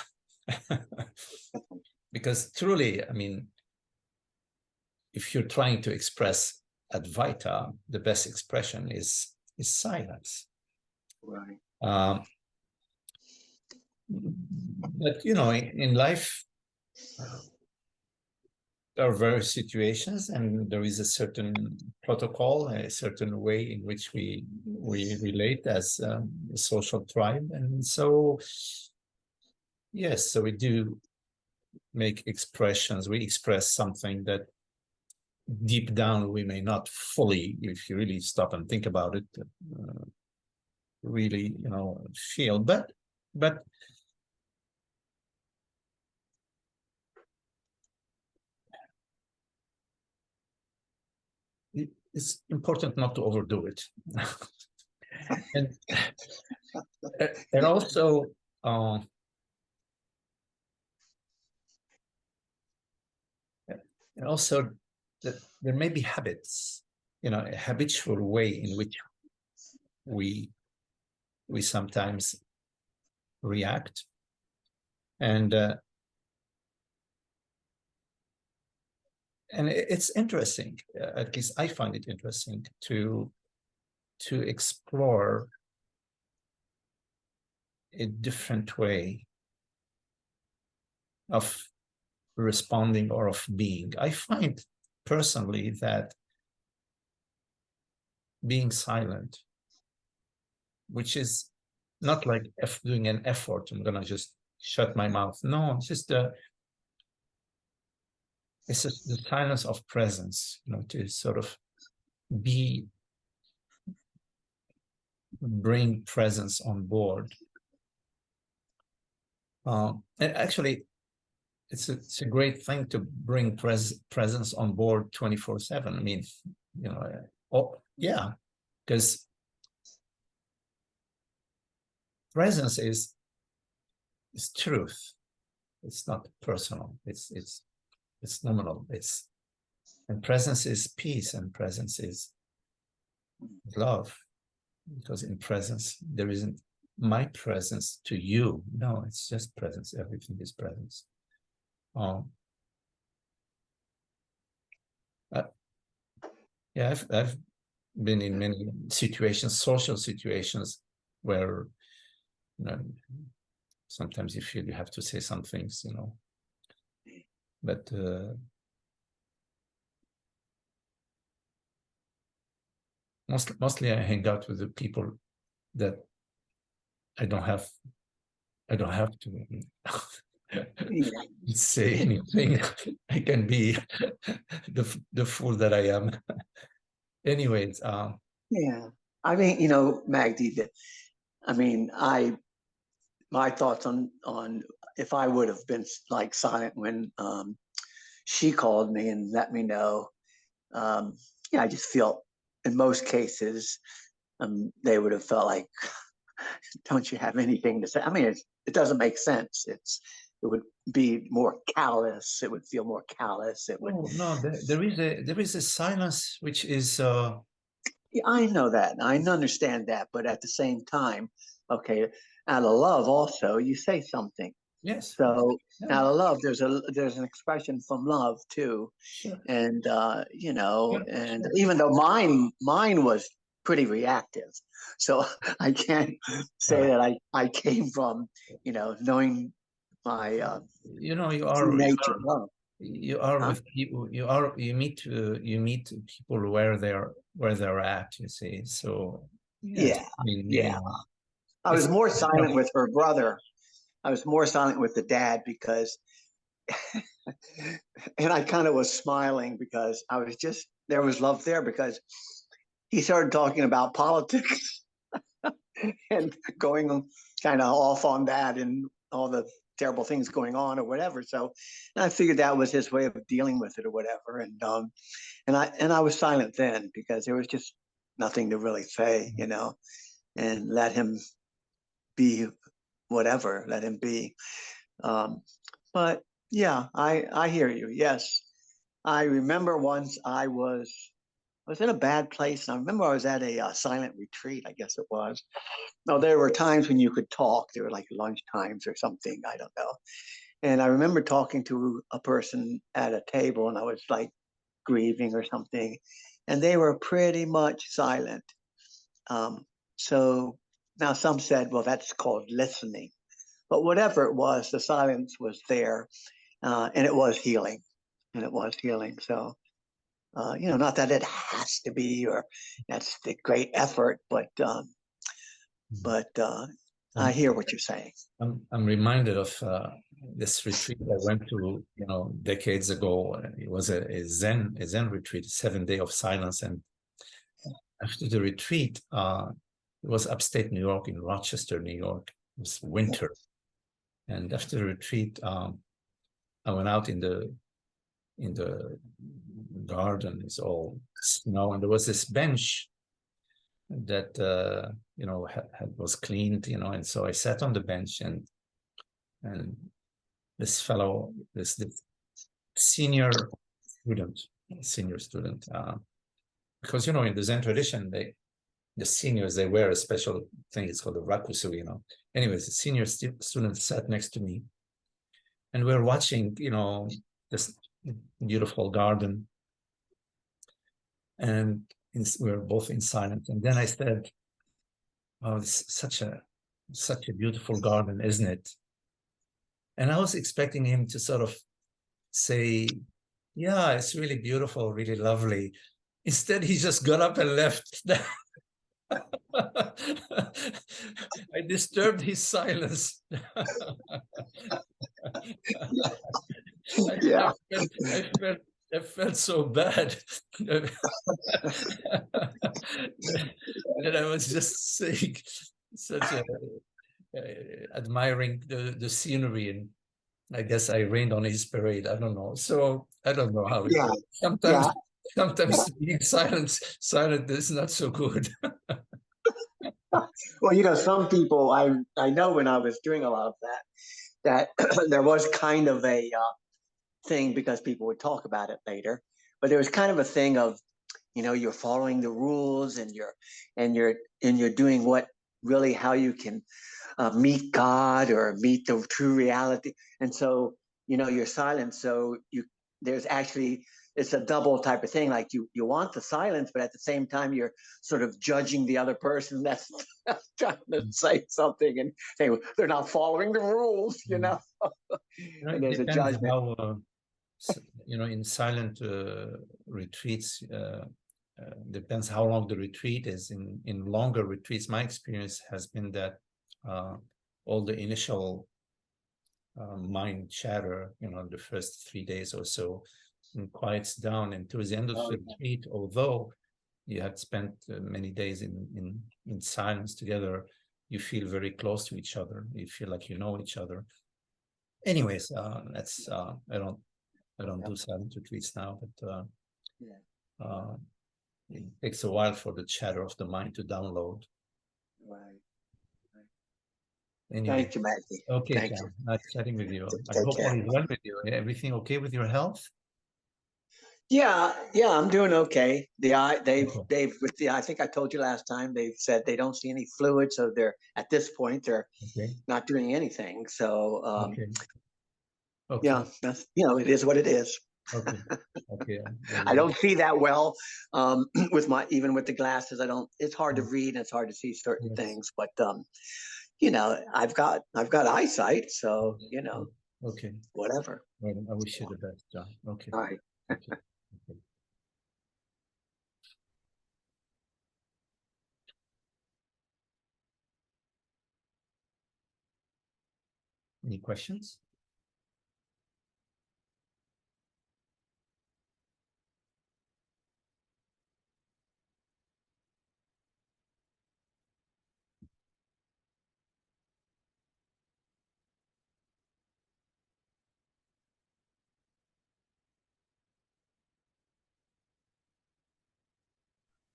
because truly, I mean, if you're trying to express Advaita, the best expression is silence. Right. But in life, there are various situations, and there is a certain protocol, a certain way in which we relate as a social tribe, and so yes, so we do make expressions. We express something that deep down we may not fully, if you really stop and think about it, really feel, but it's important not to overdo it. and also that there may be habits, a habitual way in which we sometimes react, and it's interesting, at least I find it interesting to explore a different way of responding or of being. I find personally that being silent, which is not like doing an effort, I'm gonna just shut my mouth. No, it's just it's just the silence of presence, to sort of bring presence on board. And actually, it's a great thing to bring presence on board 24/7. I mean, yeah, because presence is truth. It's not personal. It's nominal. And presence is peace, and presence is love. Because in presence, there isn't my presence to you. No, it's just presence. Everything is presence. Yeah, I've been in many situations, social situations, where sometimes you feel you have to say some things, but mostly I hang out with the people that I don't have to say anything. I can be the fool that I am. Anyways, yeah. I mean, Magdi, my thoughts on if I would have been like silent when she called me and let me know. I just feel in most cases they would have felt like, don't you have anything to say? I mean, it doesn't make sense. It would be more callous. It would feel more callous. It would. Oh, no, there is a silence which is. Yeah, I know that. I understand that, but at the same time, okay, out of love, also you say something. Yes. So Yeah. out of love, there's an expression from love too, Sure. and Yeah, and sure. even though mine was pretty reactive, so I can't say that I came from knowing my you true nature. Love. you are Huh? with people. You meet people where they're at. You see, so yes, Yeah, I mean, yeah. I was it's more silent with her brother. I was more silent with the dad because, and I kind of was smiling because I was just, there was love there because he started talking about politics and going kind of off on that and all the terrible things going on or whatever. So and I figured that was his way of dealing with it or whatever. And I was silent then because there was just nothing to really say, and let him be whatever, let him be. But yeah, I hear you. Yes, I remember once I was in a bad place. And I remember I was at a silent retreat, I guess it was. No, there were times when you could talk. There were like lunch times or something. I don't know. And I remember talking to a person at a table, and I was like grieving or something, and they were pretty much silent. So now some said, well, that's called listening. But whatever it was, the silence was there, and it was healing. And it was healing. So, not that it has to be, or that's the great effort, but I hear what you're saying. I'm reminded of this retreat I went to, decades ago. It was a Zen retreat, 7 day of silence. And after the retreat, it was upstate New York, in Rochester, New York. It was winter. And after the retreat, I went out in the garden. It's all snow, and there was this bench that was cleaned, and so I sat on the bench, and this fellow, this senior student, because in the Zen tradition, the seniors, they wear a special thing. It's called the rakusu. Anyways, the senior student sat next to me, and we're watching this beautiful garden, and we're both in silence. And then I said, "Oh, it's such a beautiful garden, isn't it?" And I was expecting him to sort of say, "Yeah, it's really beautiful, really lovely." Instead, he just got up and left. I disturbed his silence. Yeah. I felt so bad that I was just saying such admiring the scenery, and I guess I rained on his parade. I don't know. So I don't know how it Yeah. goes. Sometimes being silent is not so good. Well, some people I know when I was doing a lot of that there was kind of a thing because people would talk about it later, but there was kind of a thing of you're following the rules and you're doing what really how you can meet God or meet the true reality, and so you're silent. So there's actually it's a double type of thing. Like you want the silence, but at the same time you're sort of judging the other person that's trying to say something and saying they're not following the rules. And It there's a depends judgment. how in silent retreats. Depends how long the retreat is. In longer retreats, my experience has been that all the initial mind chatter, the first 3 days or so, quiets down, and towards the end of the retreat, although you had spent many days in silence together, you feel very close to each other. You feel like you know each other. Anyways, that's I don't do silent retreats now, but it takes a while for the chatter of the mind to download. Right. Anyway. Thank you, Magdi. Okay, Thank John. Nice chatting with you. I Take hope care. all is well with you. Everything okay with your health? Yeah, I'm doing okay. They've with the I think I told you last time they've said they don't see any fluid, so they're at this point they're not doing anything. So Okay. yeah, that's it is what it is. Okay. I don't see that well with even with the glasses. It's hard to read and it's hard to see certain things, but I've got eyesight, so Okay. whatever. Well, I wish you the best, John. Okay. All right. Okay. Any questions?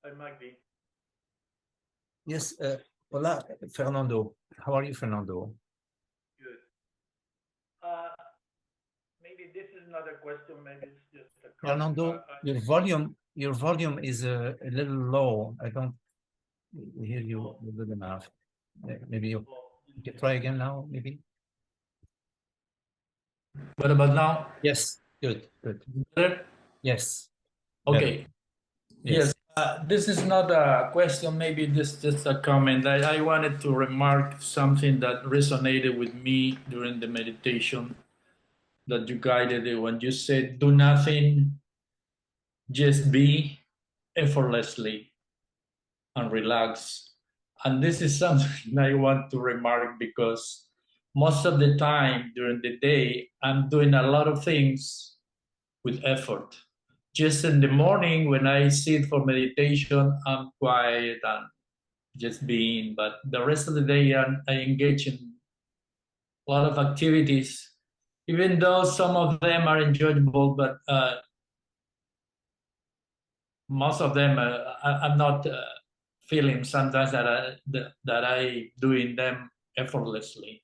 Hi, Magdi. Yes, hola, Fernando. How are you, Fernando? Good. Maybe this is not a question, maybe it's just a comment. Fernando, your volume is a little low. I don't hear you good enough. Maybe you can try again now, maybe? What about now? Yes, good, good. Better? Yes. Okay. Yes. This is not a question, maybe this is just a comment. I wanted to remark something that resonated with me during the meditation that you guided it when you said, do nothing, just be effortlessly and relax. And this is something I want to remark because most of the time during the day, I'm doing a lot of things with effort. Just in the morning when I sit for meditation, I'm quiet and just being, but the rest of the day I engage in a lot of activities, even though some of them are enjoyable, but most of them I'm not feeling sometimes that I doing them effortlessly,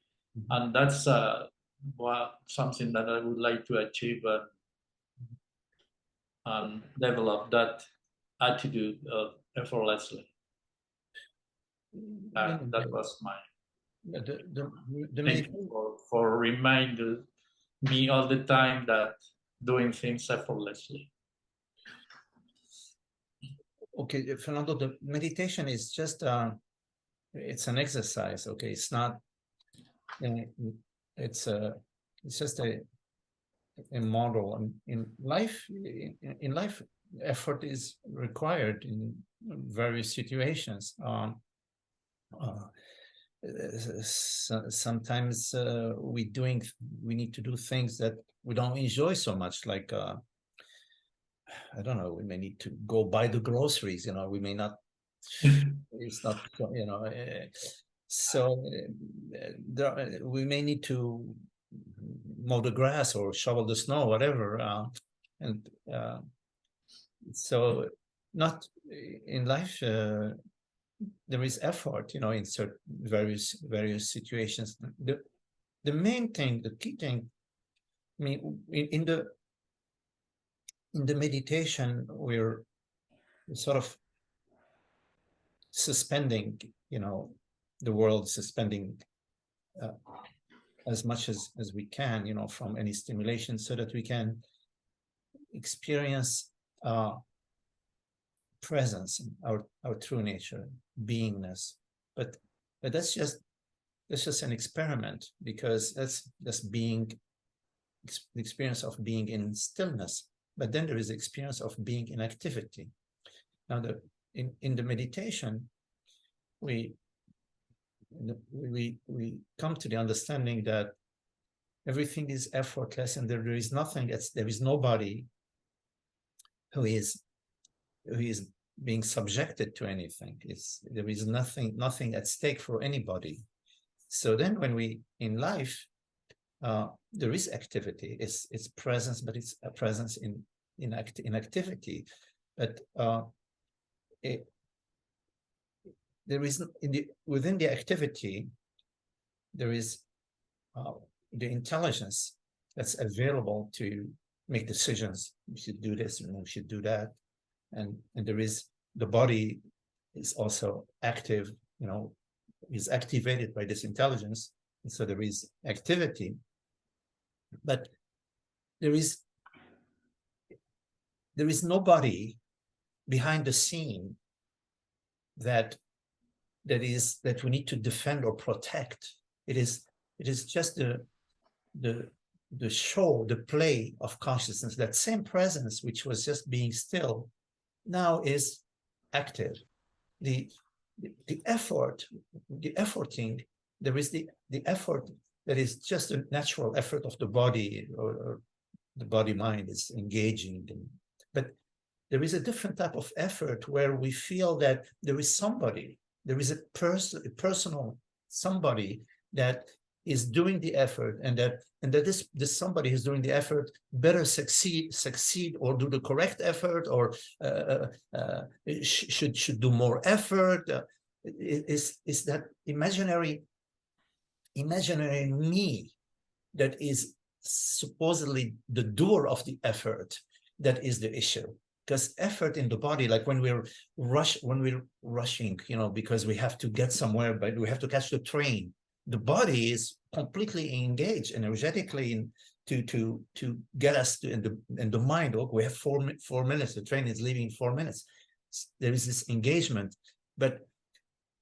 and that's something that I would like to achieve and develop that attitude of effortlessly. That was my thank you for reminding me all the time that doing things effortlessly. Okay, Fernando, the meditation is just it's an exercise. Okay, it's not. It's just a model. In life, in life, effort is required in various situations. Sometimes we need to do things that we don't enjoy so much, like I don't know, we may need to go buy the groceries, we may not, it's not, so we may need to mow the grass or shovel the snow, whatever, and so not in life there is effort, in certain various situations. The main thing, the key thing, I mean, in the meditation, we're sort of suspending, the world, suspending as much as we can, from any stimulation, so that we can experience presence, our true nature, beingness. But that's just an experiment, because that's being, the experience of being in stillness. But then there is the experience of being in activity. Now, in the meditation, we come to the understanding that everything is effortless, and there is nothing. There is nobody who is being subjected to anything. There is nothing at stake for anybody. So then, when we in life, there is activity. It's presence, but it's a presence in activity. But there is within the activity, there is the intelligence that's available to make decisions. We should do this, and we should do that, and there is the body is also active. Is activated by this intelligence, and so there is activity. But there is nobody behind the scene that we need to defend or protect. It is just the show, the play of consciousness. That same presence, which was just being still, now is active. The efforting, there is the effort that is just a natural effort of the body, or the body mind is engaging. But there is a different type of effort where we feel that there is somebody, there is a personal somebody that is doing the effort, and that this somebody who's doing the effort better succeed or do the correct effort, or should do more effort. Is that imaginary me that is supposedly the doer of the effort that is the issue. Because effort in the body, like when we're rushing, you know, because we have to get somewhere, but we have to catch the train, the body is completely engaged energetically to get us to, in the mind. Oh, we have 4 minutes, the train is leaving 4 minutes. There is this engagement, but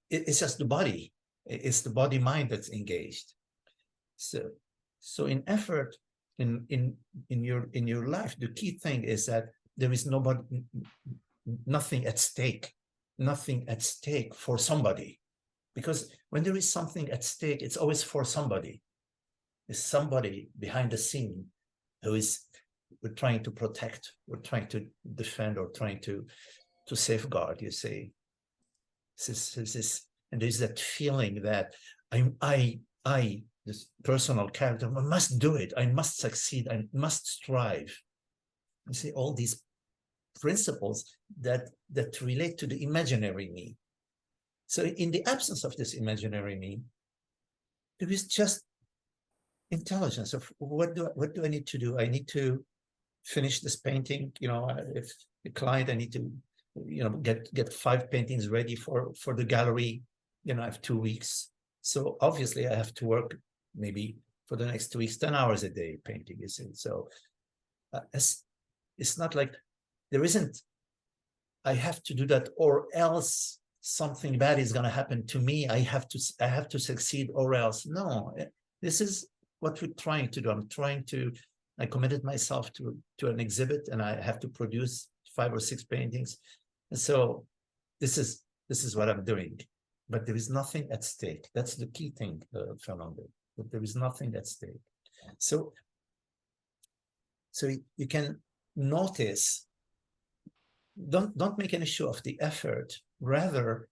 it's just the body. It's the body mind that's engaged. So in effort, in your life, the key thing is that there is nothing at stake for somebody. Because when there is something at stake, it's always for somebody. There's somebody behind the scene who is, we're trying to protect, we're trying to defend, or trying to safeguard, you see. And there's that feeling that I, this personal character, I must do it, I must succeed, I must strive. You see, all these principles that relate to the imaginary me. So in the absence of this imaginary me, there is just intelligence of what do I need to do? I need to finish this painting. You know, if the client, I need to, you know, get 5 paintings ready for the gallery. You know, I have 2 weeks. So obviously I have to work maybe for the next 2 weeks, 10 hours a day painting, you see. So it's not like there isn't, I have to do that or else something bad is going to happen to me. I have to succeed or else. No, this is what we're trying to do. I committed myself to an exhibit, and I have to produce 5 or 6 paintings. And so this is what I'm doing. But there is nothing at stake. That's the key thing, Fernando. But there is nothing at stake. So you can notice. Don't make an issue of the effort. Rather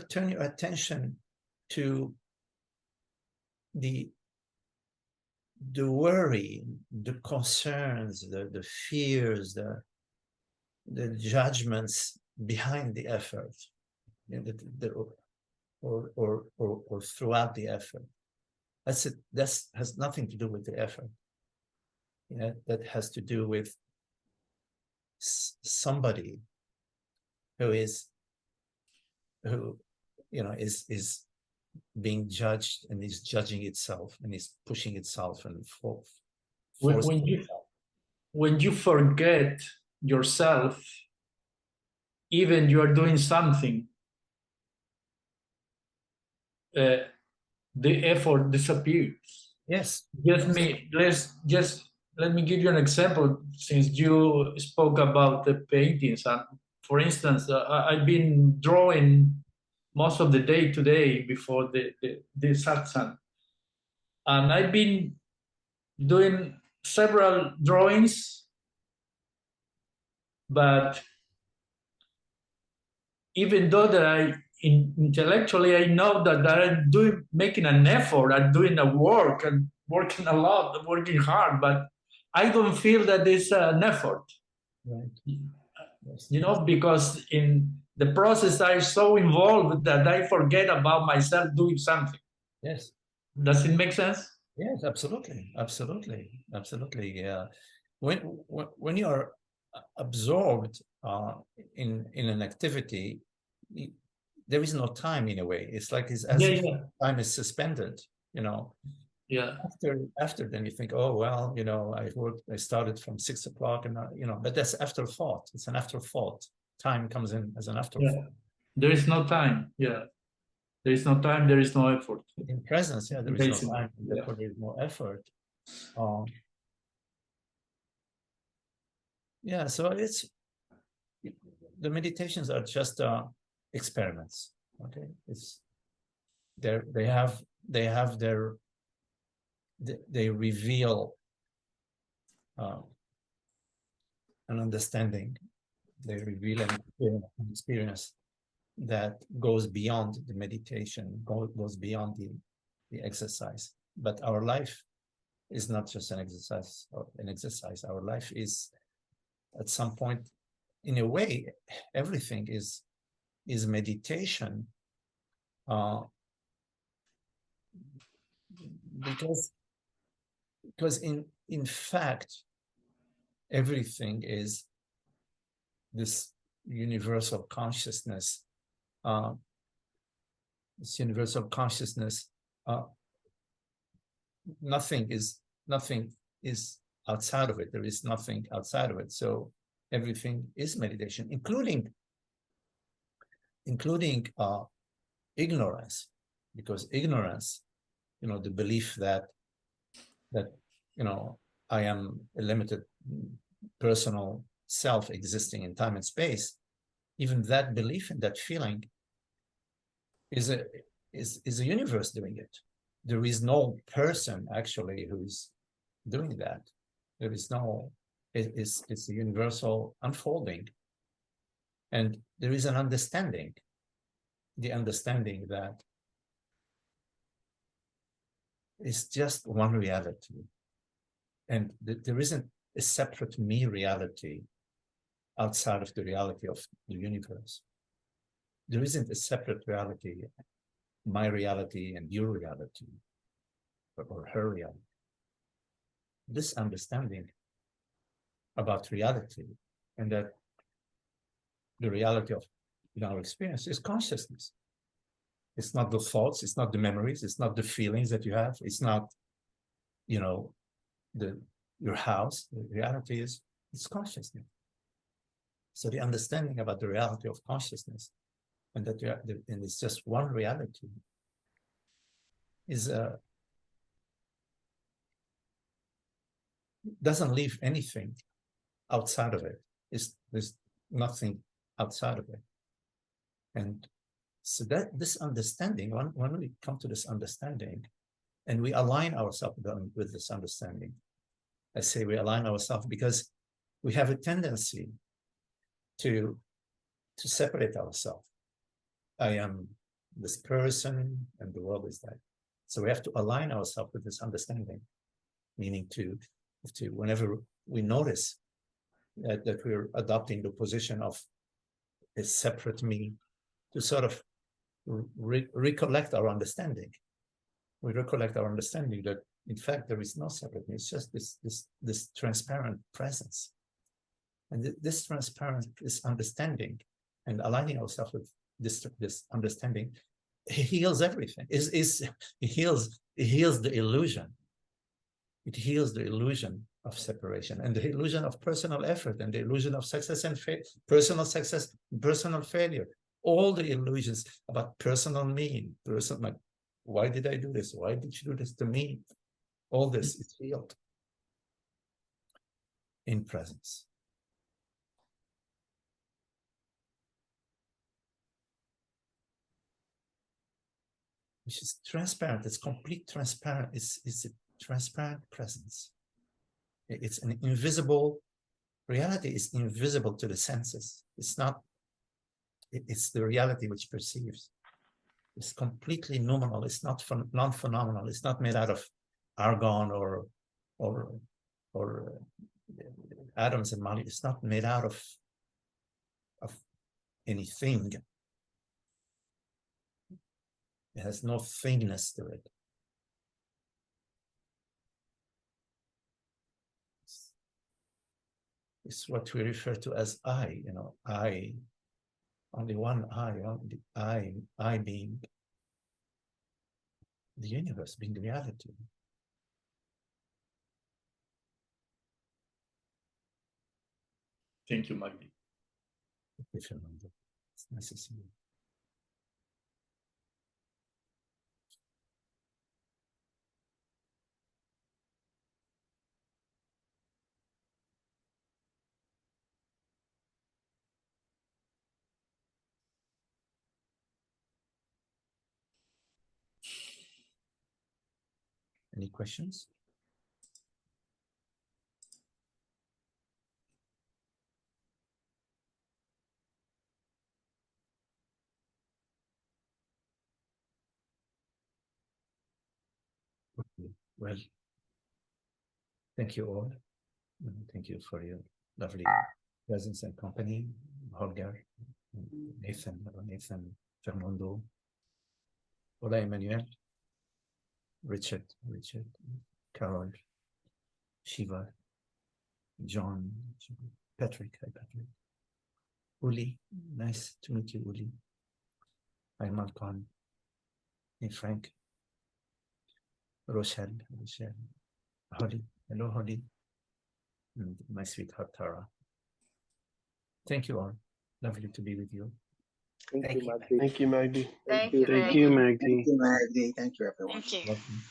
turn your attention to the worry, the concerns, the fears, the judgments behind the effort, you know, or throughout the effort. That's it. That has nothing to do with the effort. You know, that has to do with somebody who you know is being judged and is judging itself and is pushing itself and when you forget yourself, even you are doing something, the effort disappears. Yes. Let me give you an example, since you spoke about the paintings. For instance, I've been drawing most of the day today before the satsang, and I've been doing several drawings, but even though that intellectually I know that I'm making an effort, I'm doing a work and working a lot, working hard, but I don't feel that it's an effort. Right. You know, because in the process I'm so involved that I forget about myself doing something. Yes. Does it make sense? Yes, absolutely. Yeah. When you are absorbed in an activity, there is no time in a way. It's like time is suspended, you know. Yeah. After then you think, oh well, you know, I started from 6 o'clock, and you know, but that's afterthought. It's an afterthought. Time comes in as an afterthought. Yeah. There is no time. Yeah. There is no time, there is no effort. In presence, yeah, there is no time, therefore there is no effort. Yeah, so the meditations are just experiments. Okay, they reveal an understanding. They reveal an experience that goes beyond the meditation, goes beyond the exercise. But our life is not just an exercise or an exercise. Our life is, at some point, in a way, everything is meditation, because in fact everything is this universal consciousness. This universal consciousness, nothing is outside of it. There is nothing outside of it. So everything is meditation, including ignorance, because ignorance, the belief that I am a limited personal self existing in time and space. Even that belief and that feeling is a universe doing it. There is no person actually who's doing that. There is no, it's a universal unfolding. And there is an understanding, the understanding that it's just one reality. And there isn't a separate me reality outside of the reality of the universe. There isn't a separate reality, my reality and your reality, or her reality. This understanding about reality, and that the reality of our experience is consciousness. It's not the thoughts, it's not the memories, it's not the feelings that you have, it's not, your house. The reality is, it's consciousness. So the understanding about the reality of consciousness, and that and it's just one reality, is doesn't leave anything outside of it. There's nothing outside of it. And so that this understanding, when we come to this understanding, and we align ourselves with this understanding, I say we align ourselves because we have a tendency to separate ourselves. I am this person and the world is that. So we have to align ourselves with this understanding, meaning to whenever we notice that we're adopting the position of a separate me, to sort of recollect our understanding. We recollect our understanding that in fact there is no separate me. It's just this transparent presence. And this transparent, this understanding, and aligning ourselves with this understanding, heals everything. It heals the illusion. It heals the illusion of separation and the illusion of personal effort and the illusion of success and personal success, personal failure. All the illusions about personal me, like, why did I do this? Why did you do this to me? All this is healed in presence. Which is transparent. It's complete transparent. It's a transparent presence. It's an invisible reality. Is invisible to the senses. It's not. It's the reality which perceives. It's completely nominal. It's not non-phenomenal. It's not made out of argon or atoms and molecules. It's not made out of anything. It has no thingness to it. It's what we refer to as I, I, only one I being the universe, being the reality. Thank you, Magdi. It's nice to see you. Any questions? Well, thank you all. And thank you for your lovely presence and company, Holger, Nathan, Fernando, Ola Emmanuel, Richard, Carol, Shiva, John, Patrick, hi Patrick, Uli, nice to meet you, Uli. Hi Malcolm, hey Frank, Rochelle, Holly, hello Holly, and my sweetheart Tara. Thank you all. Lovely to be with you. Thank you, Magdi. Thank you, Magdi. Thank you, Thank you, Magdi. Thank you, Magdi. Thank you, everyone. Thank you. Welcome.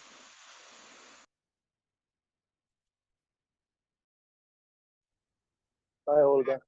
Bye, Olga.